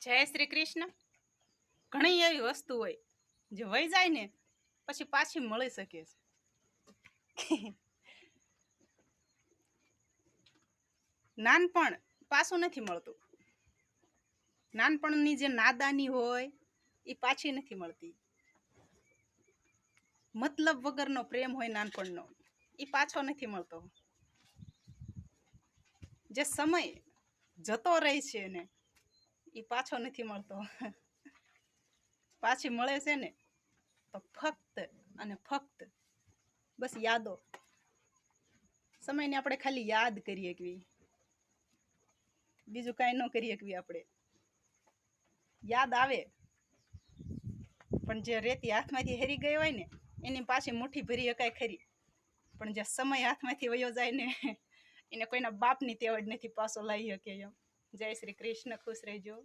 જય શ્રી કૃષ્ણ. ઘણી એવી વસ્તુ હોય જે વહી જાય ને પછી પાછી મળી શકે છે. નાનપણ પાછું નથી મળતું. નાનપણની જે નાદાની હોય એ પાછી નથી મળતી. મતલબ વગરનો પ્રેમ હોય નાનપણનો, એ પાછો નથી મળતો. જે સમય જતો રહે છે ને એ પાછો નથી મળતો. પાછી મળે છે ને તો ફક્ત અને ફક્ત બસ યાદો. સમયને આપણે ખાલી યાદ કરી શકવી, બીજું કાંઈ ન કરી શકવી. આપણે યાદ આવે પણ જે રેતી હાથમાંથી હેરી ગઈ હોય ને એની પાછી મુઠ્ઠી ભરી શકાય ખરી, પણ જે સમય હાથમાંથી વયો જાય ને એને કોઈના બાપની તેવડ નથી પાછો લાવી શકે એમ. જય શ્રી કૃષ્ણ. ખુશ રહેજો.